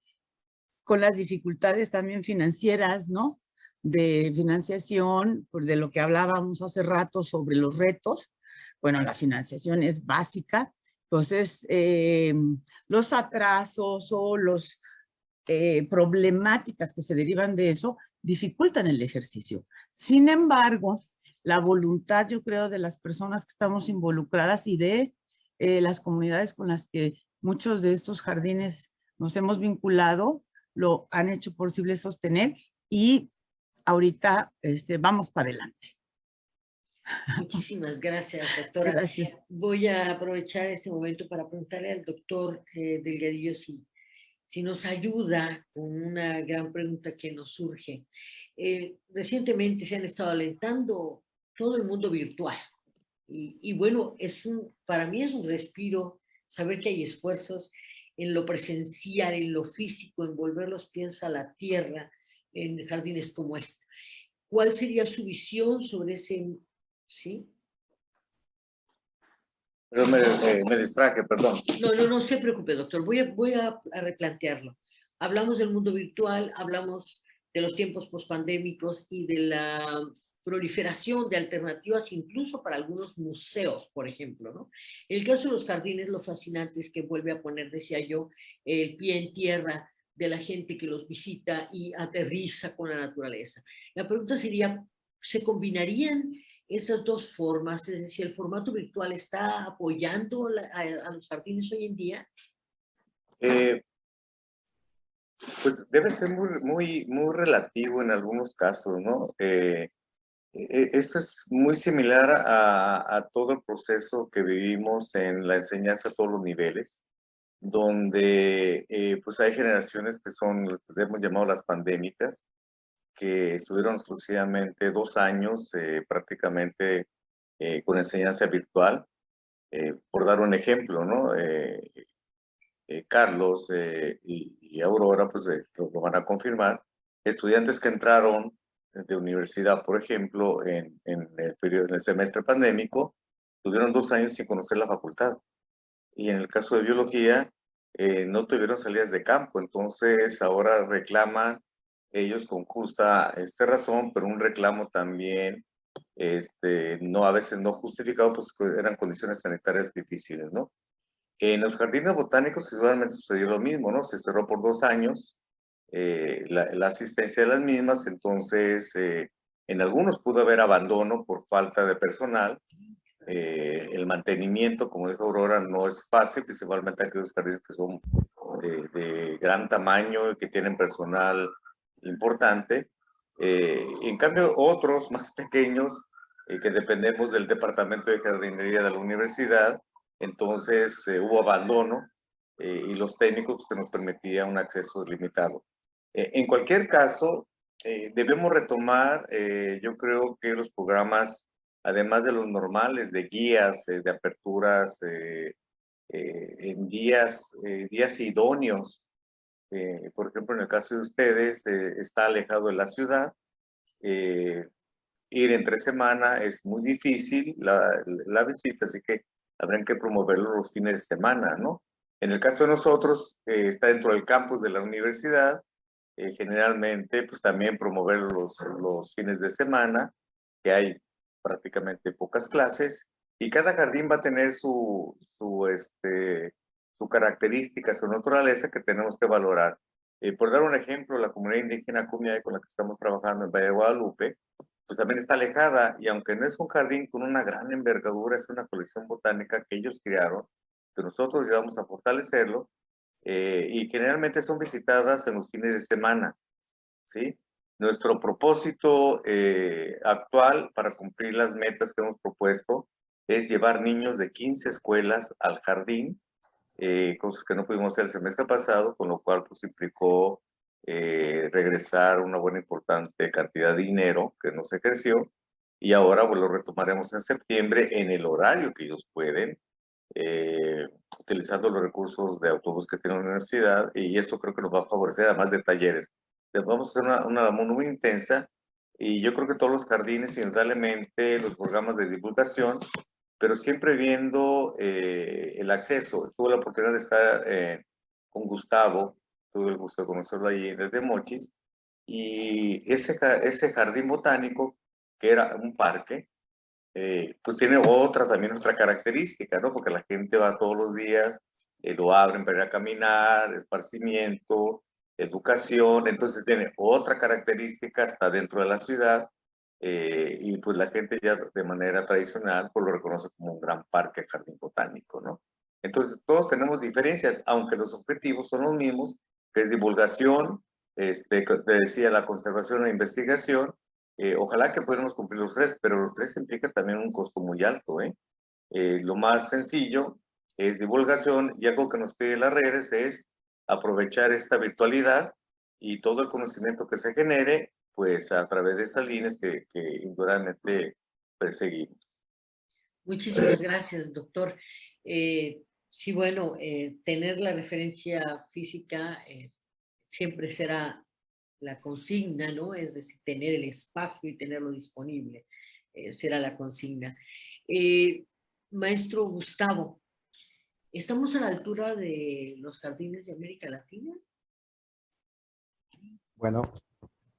con las dificultades también financieras, ¿no? De financiación, de lo que hablábamos hace rato sobre los retos. Bueno, la financiación es básica. Entonces, los atrasos o los problemáticas que se derivan de eso dificultan el ejercicio. Sin embargo, la voluntad, yo creo, de las personas que estamos involucradas y de las comunidades con las que muchos de estos jardines nos hemos vinculado, lo han hecho posible sostener y ahorita vamos para adelante. Muchísimas gracias, doctora. Gracias. Voy a aprovechar este momento para preguntarle al doctor Delgadillo si nos ayuda con una gran pregunta que nos surge. Recientemente se han estado alentando todo el mundo virtual. Y bueno, para mí es un respiro saber que hay esfuerzos en lo presencial, en lo físico, en volver los pies a la tierra en jardines como este. ¿Cuál sería su visión sobre ese, sí? Pero me distraje, perdón. No se preocupe, doctor. Voy a replantearlo. Hablamos del mundo virtual, hablamos de los tiempos pospandémicos y de la proliferación de alternativas incluso para algunos museos, por ejemplo, ¿no? En el caso de los jardines, lo fascinante es que vuelve a poner, decía yo, el pie en tierra de la gente que los visita y aterriza con la naturaleza. La pregunta sería, ¿se combinarían esas dos formas? Es decir, ¿el formato virtual está apoyando a los jardines hoy en día? Pues debe ser muy relativo en algunos casos, ¿no? Esto es muy similar a todo el proceso que vivimos en la enseñanza a todos los niveles, donde pues hay generaciones que son, las que hemos llamado las pandémicas, que estuvieron exclusivamente 2 años prácticamente con enseñanza virtual. Por dar un ejemplo, ¿no? Carlos y Aurora, pues lo van a confirmar. Estudiantes que entraron de universidad, por ejemplo, en el periodo, en el semestre pandémico, tuvieron 2 años sin conocer la facultad. Y en el caso de biología, no tuvieron salidas de campo. Entonces, ahora reclaman ellos con justa razón, pero un reclamo también, no, a veces no justificado, pues eran condiciones sanitarias difíciles, ¿no? En los jardines botánicos, igualmente sucedió lo mismo, ¿no? Se cerró por 2 años la asistencia de las mismas, entonces en algunos pudo haber abandono por falta de personal. El mantenimiento, como dijo Aurora, no es fácil, principalmente aquellos jardines que son de gran tamaño y que tienen personal importante. En cambio, otros más pequeños, que dependemos del departamento de jardinería de la universidad, entonces hubo abandono y los técnicos pues, se nos permitía un acceso limitado. En cualquier caso, debemos retomar, yo creo que los programas, además de los normales, de guías, de aperturas, en días idóneos. Por ejemplo, en el caso de ustedes, está alejado de la ciudad. Ir entre semana es muy difícil la visita, así que habrán que promoverlo los fines de semana, ¿no? En el caso de nosotros, está dentro del campus de la universidad, generalmente, pues también promover los fines de semana, que hay prácticamente pocas clases, y cada jardín va a tener su característica, su naturaleza que tenemos que valorar. Por dar un ejemplo, la comunidad indígena Kumeyaay con la que estamos trabajando en Valle de Guadalupe, pues también está alejada, y aunque no es un jardín con una gran envergadura, es una colección botánica que ellos crearon, que nosotros ayudamos a fortalecerlo, y generalmente son visitadas en los fines de semana, ¿sí? Nuestro propósito actual para cumplir las metas que hemos propuesto es llevar niños de 15 escuelas al jardín, cosas que no pudimos hacer el semestre pasado, con lo cual pues implicó regresar una buena importante cantidad de dinero que no se creció, y ahora pues, lo retomaremos en septiembre en el horario que ellos pueden, utilizando los recursos de autobús que tiene la universidad, y esto creo que nos va a favorecer, además de talleres. Vamos a hacer una labor muy intensa, y yo creo que todos los jardines, indudablemente, los programas de divulgación, pero siempre viendo el acceso. Tuve la oportunidad de estar con Gustavo, tuve el gusto de conocerlo ahí desde Mochis, y ese jardín botánico, que era un parque, pues tiene también otra característica, ¿no? Porque la gente va todos los días, lo abren para ir a caminar, esparcimiento, educación, entonces tiene otra característica hasta dentro de la ciudad, y pues la gente ya de manera tradicional pues lo reconoce como un gran parque, jardín botánico, ¿no? Entonces todos tenemos diferencias, aunque los objetivos son los mismos, que es divulgación, te decía, la conservación e investigación. Ojalá que pudiéramos cumplir los tres, pero los tres implican también un costo muy alto, ¿eh? Lo más sencillo es divulgación, y algo que nos pide las redes es aprovechar esta virtualidad y todo el conocimiento que se genere, pues a través de estas líneas que indudablemente perseguimos. Muchísimas gracias, doctor. Sí, bueno, tener la referencia física siempre será la consigna, ¿no? Es decir, tener el espacio y tenerlo disponible será la consigna. Maestro Gustavo, ¿estamos a la altura de los jardines de América Latina? Bueno,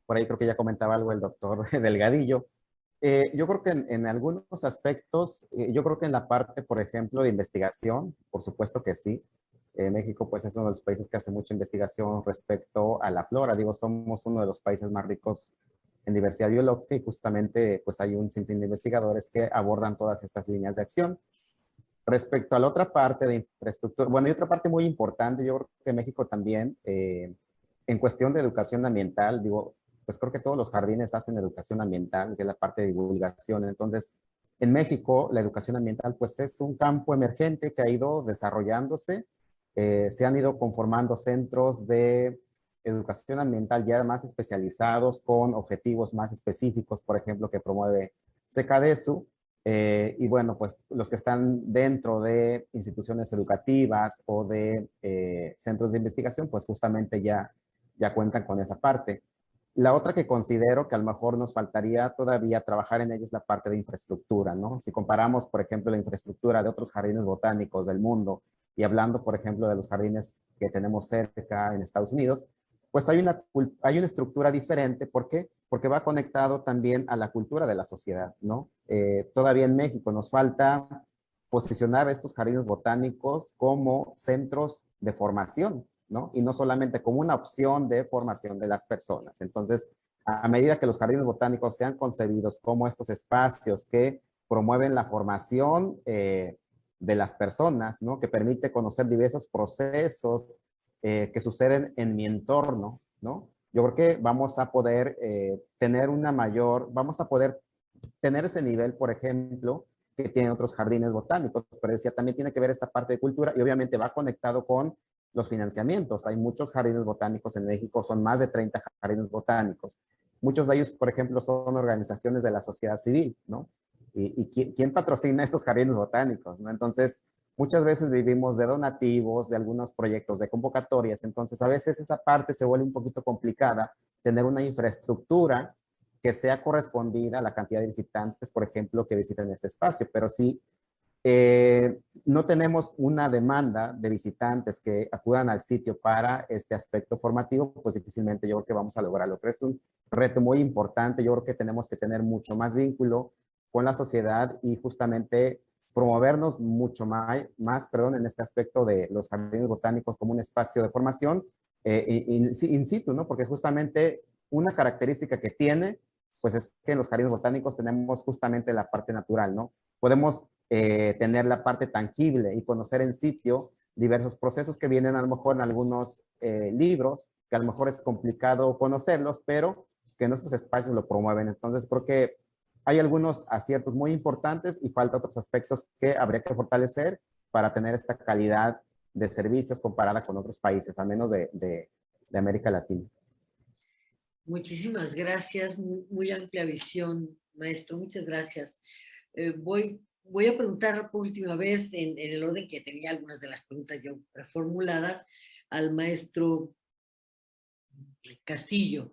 por ahí creo que ya comentaba algo el doctor Delgadillo. Yo creo que en algunos aspectos, yo creo que en la parte, por ejemplo, de investigación, por supuesto que sí. México, pues, es uno de los países que hace mucha investigación respecto a la flora. Digo, somos uno de los países más ricos en diversidad biológica, y justamente, pues, hay un sinfín de investigadores que abordan todas estas líneas de acción. Respecto a la otra parte de infraestructura, bueno, y otra parte muy importante, yo creo que México también, en cuestión de educación ambiental, digo, pues creo que todos los jardines hacen educación ambiental, que es la parte de divulgación. Entonces, en México, la educación ambiental, pues es un campo emergente que ha ido desarrollándose. Se han ido conformando centros de educación ambiental ya más especializados con objetivos más específicos, por ejemplo, que promueve SECADESU. Y bueno, pues los que están dentro de instituciones educativas o de centros de investigación, pues justamente ya cuentan con esa parte. La otra que considero que a lo mejor nos faltaría todavía trabajar en ello es la parte de infraestructura, ¿no? Si comparamos, por ejemplo, la infraestructura de otros jardines botánicos del mundo y hablando, por ejemplo, de los jardines que tenemos cerca en Estados Unidos, pues hay una estructura diferente. ¿Por qué? Porque va conectado también a la cultura de la sociedad, ¿no? Todavía en México nos falta posicionar estos jardines botánicos como centros de formación, ¿no? Y no solamente como una opción de formación de las personas. Entonces, a medida que los jardines botánicos sean concebidos como estos espacios que promueven la formación de las personas, ¿no? Que permite conocer diversos procesos que suceden en mi entorno, ¿no? Yo creo que vamos a poder vamos a poder tener ese nivel, por ejemplo, que tienen otros jardines botánicos, pero decía, también tiene que ver esta parte de cultura y obviamente va conectado con los financiamientos. Hay muchos jardines botánicos en México, son más de 30 jardines botánicos. Muchos de ellos, por ejemplo, son organizaciones de la sociedad civil, ¿no? ¿Y quién patrocina estos jardines botánicos, ¿no? Entonces, muchas veces vivimos de donativos, de algunos proyectos, de convocatorias. Entonces, a veces esa parte se vuelve un poquito complicada, tener una infraestructura que sea correspondida a la cantidad de visitantes, por ejemplo, que visitan este espacio. Pero sí, no tenemos una demanda de visitantes que acudan al sitio para este aspecto formativo, pues difícilmente yo creo que vamos a lograrlo. Pero es un reto muy importante. Yo creo que tenemos que tener mucho más vínculo con la sociedad y justamente promovernos mucho más en este aspecto de los jardines botánicos como un espacio de formación in situ, ¿no? Porque justamente una característica que tiene, pues es que en los jardines botánicos tenemos justamente la parte natural, ¿no? Podemos tener la parte tangible y conocer en sitio diversos procesos que vienen a lo mejor en algunos libros, que a lo mejor es complicado conocerlos, pero que nuestros espacios lo promueven. Entonces, creo que hay algunos aciertos muy importantes y falta otros aspectos que habría que fortalecer para tener esta calidad de servicios comparada con otros países, al menos de América Latina. Muchísimas gracias, muy amplia visión, maestro, muchas gracias. Voy a preguntar por última vez, en el orden que tenía algunas de las preguntas yo reformuladas, al maestro Castillo.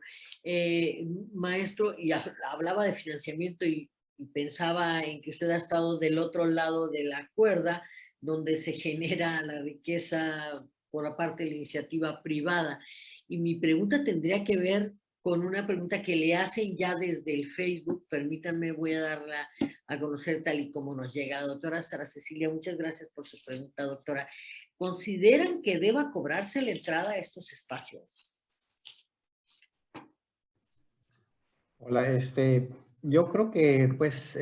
Maestro, y hablaba de financiamiento y pensaba en que usted ha estado del otro lado de la cuerda, donde se genera la riqueza por la parte de la iniciativa privada. Y mi pregunta tendría que ver con una pregunta que le hacen ya desde el Facebook. Permítanme, voy a darla a conocer tal y como nos llega. Doctora Sara Cecilia, muchas gracias por su pregunta, doctora. ¿Consideran que deba cobrarse la entrada a estos espacios? Hola, yo creo que pues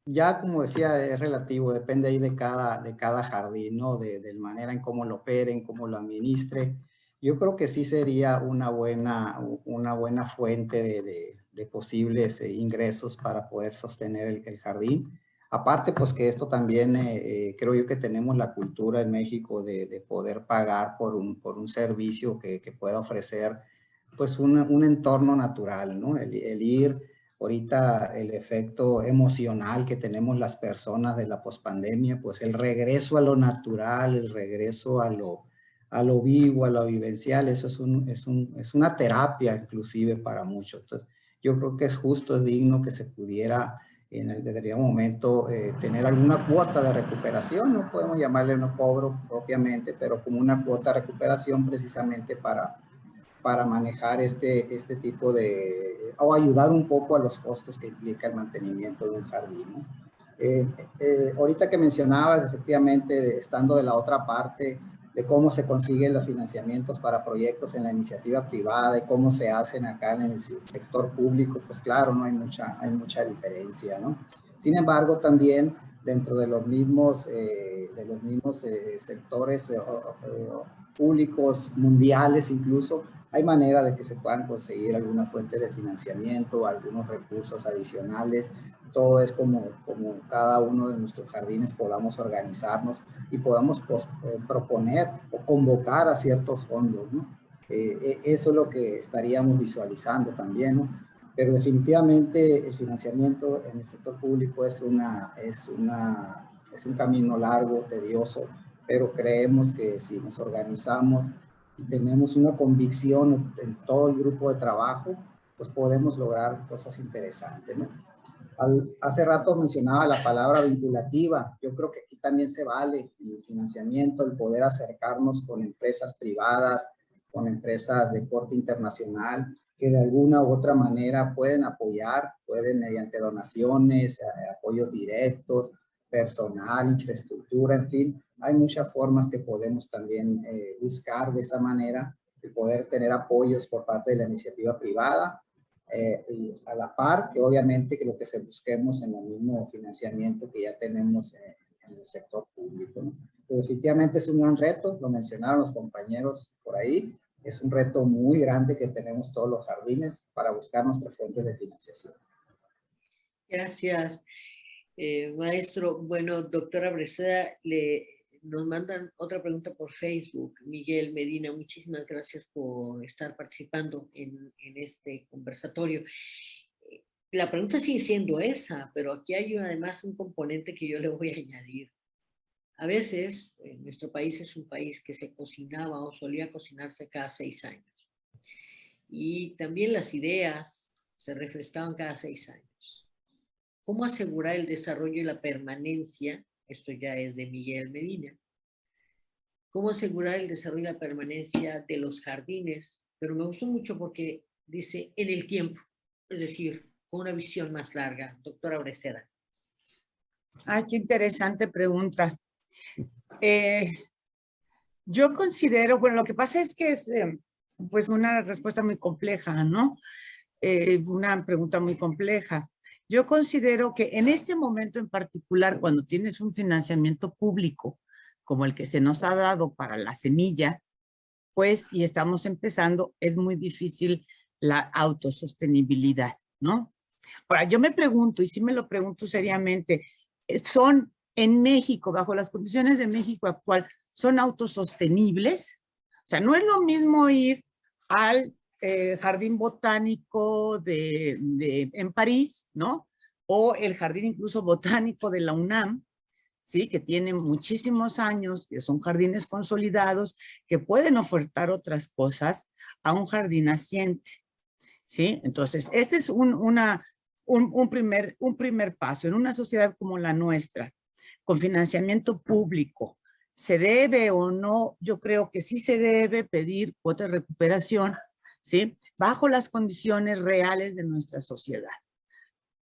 ya como decía es relativo, depende ahí de cada jardín, ¿no? De la manera en cómo lo operen, cómo lo administre. Yo creo que sí sería una buena fuente de posibles ingresos para poder sostener el jardín. Aparte, pues que esto también creo yo que tenemos la cultura en México de poder pagar por un servicio que pueda ofrecer pues un entorno natural, ¿no? El ir, ahorita el efecto emocional que tenemos las personas de la pospandemia, pues el regreso a lo natural, el regreso a lo vivo, a lo vivencial, eso es una terapia inclusive para muchos. Entonces, yo creo que es justo, es digno que se pudiera en el determinado momento tener alguna cuota de recuperación, no podemos llamarle no cobro propiamente, pero como una cuota de recuperación precisamente para manejar este tipo o ayudar un poco a los costos que implica el mantenimiento de un jardín, ¿no? Ahorita que mencionabas, efectivamente, estando de la otra parte, de cómo se consiguen los financiamientos para proyectos en la iniciativa privada y cómo se hacen acá en el sector público, pues claro, no hay mucha diferencia, ¿no? Sin embargo, también dentro de los mismos algunos sectores públicos mundiales incluso, hay manera de que se puedan conseguir alguna fuente de financiamiento, algunos recursos adicionales. Todo es como cada uno de nuestros jardines podamos organizarnos y podamos proponer o convocar a ciertos fondos, ¿no? Eso es lo que estaríamos visualizando también, ¿no? Pero definitivamente el financiamiento en el sector público es un camino largo, tedioso, pero creemos que si nos organizamos y tenemos una convicción en todo el grupo de trabajo, pues podemos lograr cosas interesantes, ¿no? Hace rato mencionaba la palabra vinculativa. Yo creo que aquí también se vale en el financiamiento el poder acercarnos con empresas privadas, con empresas de corte internacional, que de alguna u otra manera pueden apoyar, pueden mediante donaciones, apoyos directos, personal, infraestructura, en fin. Hay muchas formas que podemos también buscar de esa manera, de poder tener apoyos por parte de la iniciativa privada, y a la par que obviamente que lo que se busquemos en el mismo financiamiento que ya tenemos en el sector público, ¿no? Pero definitivamente es un gran reto, lo mencionaron los compañeros por ahí, es un reto muy grande que tenemos todos los jardines para buscar nuestras fuentes de financiación. Gracias, maestro. Bueno, doctora Breceda, nos mandan otra pregunta por Facebook. Miguel Medina, muchísimas gracias por estar participando en este conversatorio. La pregunta sigue siendo esa, pero aquí hay además un componente que yo le voy a añadir. A veces, nuestro país es un país que se cocinaba o solía cocinarse cada 6 años. Y también las ideas se refrescaban cada 6 años. ¿Cómo asegurar el desarrollo y la permanencia? Esto ya es de Miguel Medina. ¿Cómo asegurar el desarrollo y la permanencia de los jardines? Pero me gustó mucho porque dice en el tiempo, es decir, con una visión más larga. Doctora Breceda. Ay, qué interesante pregunta. Yo considero, bueno, lo que pasa es que es pues una respuesta muy compleja, ¿no? Una pregunta muy compleja. Yo considero que en este momento en particular, cuando tienes un financiamiento público, como el que se nos ha dado para la semilla, pues, y estamos empezando, es muy difícil la autosostenibilidad, ¿no? Ahora, yo me pregunto, y sí me lo pregunto seriamente, ¿son en México, bajo las condiciones de México actual, son autosostenibles? O sea, no es lo mismo ir al jardín botánico en París, ¿no? O el jardín incluso botánico de la UNAM, ¿sí? Que tienen muchísimos años, que son jardines consolidados, que pueden ofertar otras cosas a un jardín naciente, ¿sí? Entonces, este es un primer paso. En una sociedad como la nuestra, con financiamiento público, ¿se debe o no? Yo creo que sí se debe pedir cuota de recuperación, ¿sí? Bajo las condiciones reales de nuestra sociedad.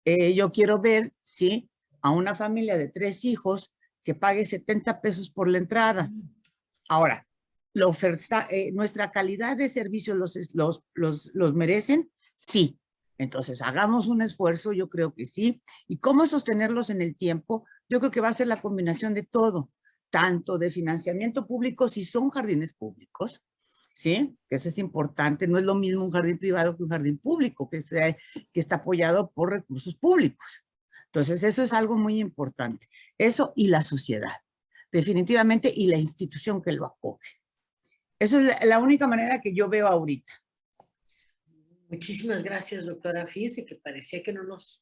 Yo quiero ver, ¿sí? A una familia de 3 hijos que pague 70 pesos por la entrada. Ahora, nuestra calidad de servicio los merecen, sí. Entonces, hagamos un esfuerzo, yo creo que sí. ¿Y cómo sostenerlos en el tiempo? Yo creo que va a ser la combinación de todo, tanto de financiamiento público, si son jardines públicos, ¿sí? Que eso es importante. No es lo mismo un jardín privado que un jardín público, que está apoyado por recursos públicos. Entonces, eso es algo muy importante. Eso y la sociedad, definitivamente, y la institución que lo acoge. Eso es la única manera que yo veo ahorita. Muchísimas gracias, doctora. Fíjense que parecía que nos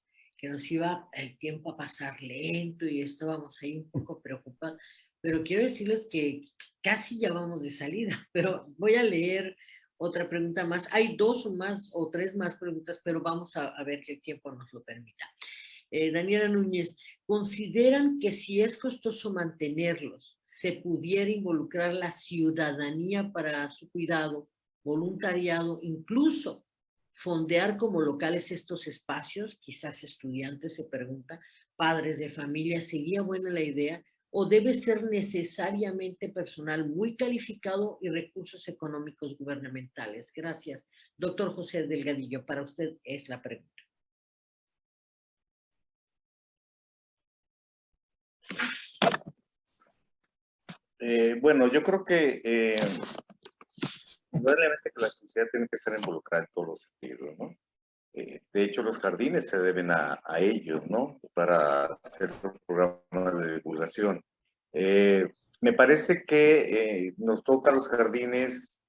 iba el tiempo a pasar lento y estábamos ahí un poco preocupados. Pero quiero decirles que casi ya vamos de salida, pero voy a leer otra pregunta más. Hay 2 o 3 más preguntas, pero vamos a ver que el tiempo nos lo permita. Daniela Núñez, ¿consideran que si es costoso mantenerlos, se pudiera involucrar la ciudadanía para su cuidado, voluntariado, incluso fondear como locales estos espacios? Quizás estudiantes se preguntan, padres de familia, ¿sería buena la idea? ¿O debe ser necesariamente personal muy calificado y recursos económicos gubernamentales? Gracias. Doctor José Delgadillo, para usted es la pregunta. Bueno, yo creo que indudablemente que la sociedad tiene que estar involucrada en todos los sentidos, ¿no? De hecho, los jardines se deben a ellos, ¿no? Para hacer programas de divulgación. Me parece que nos toca a los jardines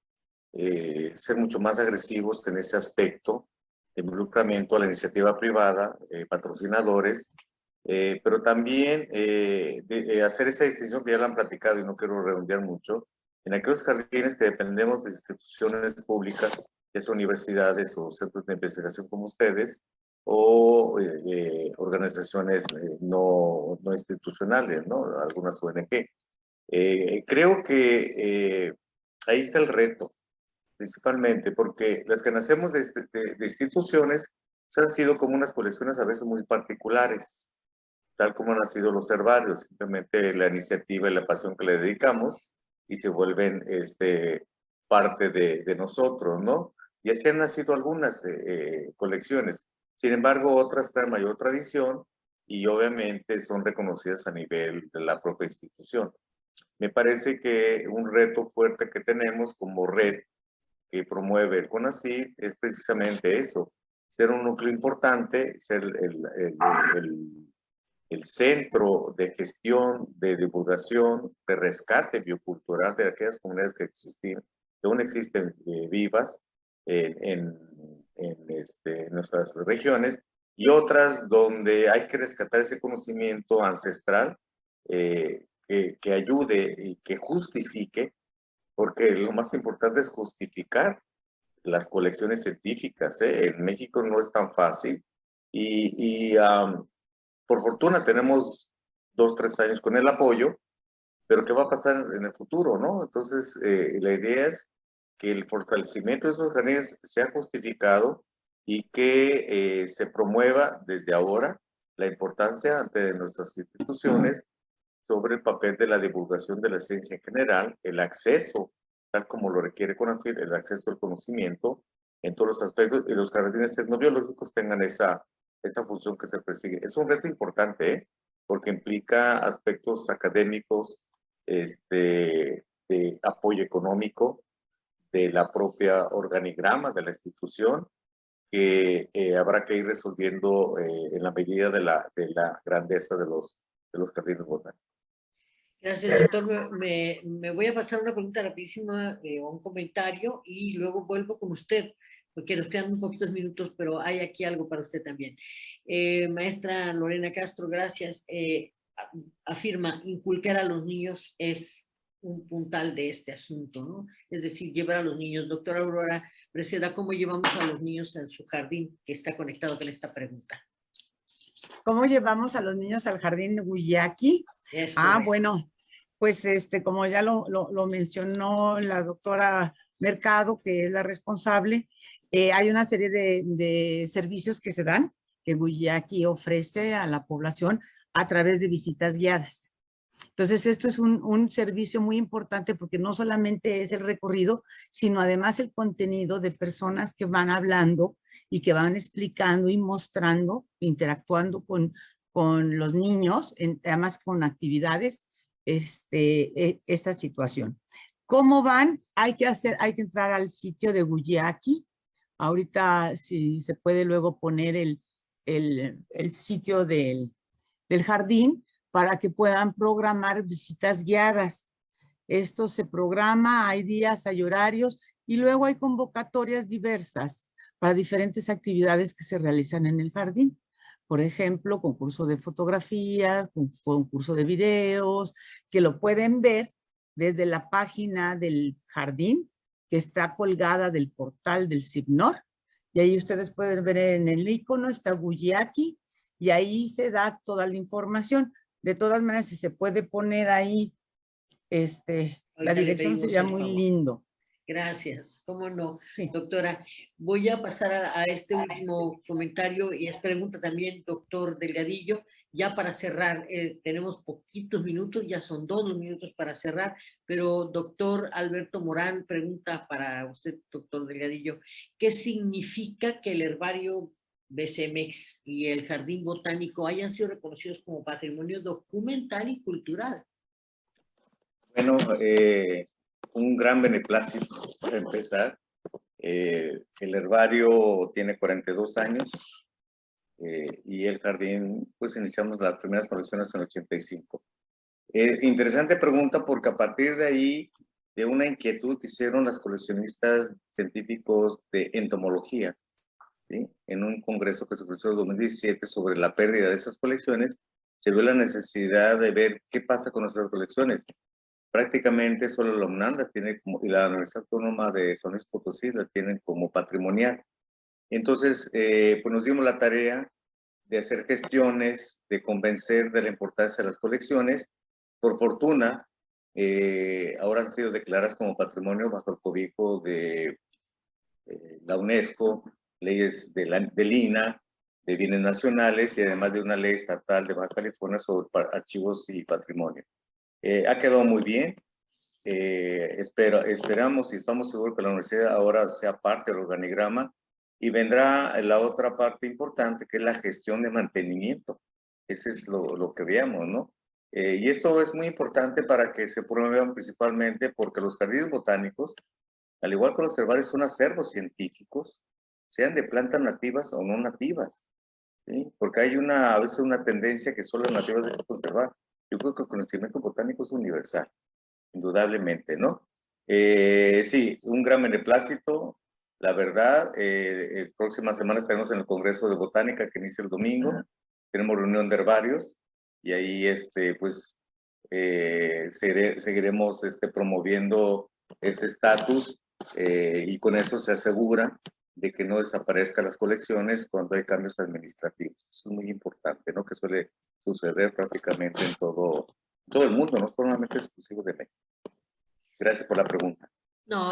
ser mucho más agresivos en ese aspecto, de involucramiento a la iniciativa privada, patrocinadores, pero también hacer esa distinción que ya la han platicado y no quiero redondear mucho, en aquellos jardines que dependemos de instituciones públicas, ya sea universidades o centros de investigación como ustedes, o organizaciones no institucionales, ¿no? Algunas ONG. Creo que ahí está el reto, principalmente, porque las que nacemos de instituciones pues, han sido como unas colecciones a veces muy particulares, tal como han nacido los herbarios, simplemente la iniciativa y la pasión que le dedicamos y se vuelven parte de nosotros, ¿no? Y así han nacido algunas colecciones. Sin embargo, otras traen mayor tradición y obviamente son reconocidas a nivel de la propia institución. Me parece que un reto fuerte que tenemos como red que promueve el CONACYT es precisamente eso, ser un núcleo importante, ser el centro de gestión, de divulgación, de rescate biocultural de aquellas comunidades que existen, que aún existen vivas en nuestras regiones, y otras donde hay que rescatar ese conocimiento ancestral que ayude y que justifique, porque lo más importante es justificar las colecciones científicas. En México no es tan fácil y por fortuna tenemos 2, 3 años con el apoyo, pero ¿qué va a pasar en el futuro, no? Entonces, la idea es que el fortalecimiento de estos jardines sea justificado y que se promueva desde ahora la importancia ante nuestras instituciones sobre el papel de la divulgación de la ciencia en general, el acceso, tal como lo requiere CONACYT, el acceso al conocimiento en todos los aspectos, y los jardines etnobiológicos tengan esa función que se persigue. Es un reto importante, porque implica aspectos académicos, de apoyo económico, de la propia organigrama de la institución, que habrá que ir resolviendo en la medida de la grandeza de los jardines botánicos. Gracias, doctor. Me voy a pasar una pregunta rapidísima o un comentario y luego vuelvo con usted, porque nos quedan un poquitos minutos, pero hay aquí algo para usted también. Maestra Lorena Castro, gracias. Afirma, inculcar a los niños es un puntal de este asunto, ¿no? Es decir, llevar a los niños. Doctora Aurora Preseda, ¿cómo llevamos a los niños en su jardín? Que está conectado con esta pregunta. ¿Cómo llevamos a los niños al jardín de Guillaki? Bueno, pues como ya lo mencionó la doctora Mercado, que es la responsable, hay una serie de servicios que se dan, que Guillaki ofrece a la población a través de visitas guiadas. Entonces, esto es un servicio muy importante porque no solamente es el recorrido, sino además el contenido de personas que van hablando y que van explicando y mostrando, interactuando con los niños, además con actividades, esta situación. ¿Cómo van? Hay que entrar al sitio de Guillaki. Ahorita, si se puede luego poner el sitio del jardín, para que puedan programar visitas guiadas. Esto se programa, hay días, hay horarios y luego hay convocatorias diversas para diferentes actividades que se realizan en el jardín. Por ejemplo, concurso de fotografías, concurso de videos, que lo pueden ver desde la página del jardín, que está colgada del portal del CIBNOR. Y ahí ustedes pueden ver en el icono, está Guillaki, y ahí se da toda la información. De todas maneras, si se puede poner ahí, la dirección sería muy lindo. Gracias, cómo no, sí. Doctora. Voy a pasar a este último comentario y es pregunta también, doctor Delgadillo, ya para cerrar, tenemos poquitos minutos, ya son 2 minutos para cerrar, pero doctor Alberto Morán pregunta para usted, doctor Delgadillo, ¿qué significa que el herbario BCMX y el Jardín Botánico hayan sido reconocidos como patrimonio documental y cultural? Bueno, un gran beneplácito para empezar. El herbario tiene 42 años y el jardín, pues iniciamos las primeras colecciones en el 85. Interesante pregunta porque a partir de ahí, de una inquietud que hicieron las coleccionistas científicos de entomología, ¿sí? En un congreso que se ofreció en 2017 sobre la pérdida de esas colecciones, se vio la necesidad de ver qué pasa con nuestras colecciones. Prácticamente solo la UNAM la tiene como, y la Universidad Autónoma de San Luis Potosí la tienen como patrimonial. Entonces, pues nos dimos la tarea de hacer gestiones, de convencer de la importancia de las colecciones. Por fortuna, ahora han sido declaradas como patrimonio bajo el cobijo de la UNESCO, leyes del INAH, de bienes nacionales y además de una ley estatal de Baja California sobre archivos y patrimonio. Ha quedado muy bien. Esperamos y estamos seguros que la universidad ahora sea parte del organigrama y vendrá la otra parte importante que es la gestión de mantenimiento. Ese es lo que veamos, ¿no? Y esto es muy importante para que se promuevan principalmente porque los jardines botánicos, al igual que los herbarios, son acervos científicos, sean de plantas nativas o no nativas, ¿sí? Porque hay a veces una tendencia que solo las nativas deben conservar. Yo creo que el conocimiento botánico es universal, indudablemente, ¿no? Sí, un gran beneplácito, la verdad. Próxima semana estaremos en el Congreso de Botánica que inicia el domingo. Tenemos reunión de herbarios y ahí, pues, seguiremos promoviendo ese estatus y con eso se asegura de que no desaparezcan las colecciones cuando hay cambios administrativos. Eso es muy importante, ¿no? Que suele suceder prácticamente en todo el mundo, no solamente exclusivo de México. Gracias por la pregunta. No,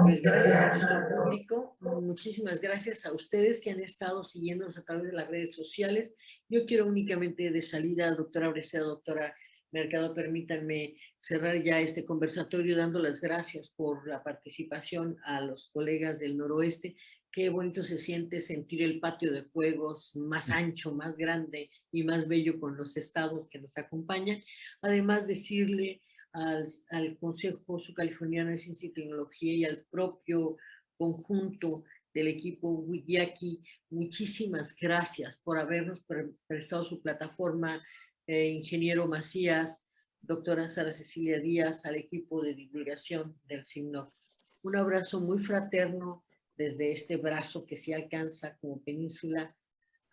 pues gracias a nuestro público, muchísimas gracias a ustedes que han estado siguiéndonos a través de las redes sociales. Yo quiero únicamente de salida, doctora Breceda, doctora Mercado, permítanme cerrar ya este conversatorio dando las gracias por la participación a los colegas del noroeste. Qué bonito se siente sentir el patio de juegos más ancho, más grande y más bello con los estados que nos acompañan. Además, decirle al Consejo Subcaliforniano de Ciencia y Tecnología y al propio conjunto del equipo Wiyaki, muchísimas gracias por habernos prestado su plataforma, ingeniero Macías, doctora Sara Cecilia Díaz, al equipo de divulgación del CIMNOR. Un abrazo muy fraterno desde este brazo que se alcanza como península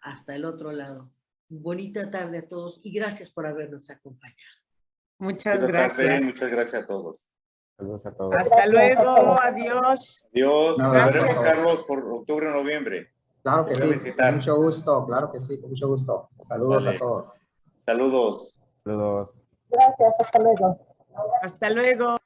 hasta el otro lado. Bonita tarde a todos y gracias por habernos acompañado. Muchas gracias. Muchas gracias a todos. Saludos a todos. Hasta luego, adiós. Adiós. No, Nos veremos, gracias. Carlos, por octubre, noviembre. Claro que Voy a sí, visitar. con mucho gusto, claro que sí, con mucho gusto. Saludos Vale. a todos. Saludos. Saludos. Gracias, hasta luego. Hasta luego.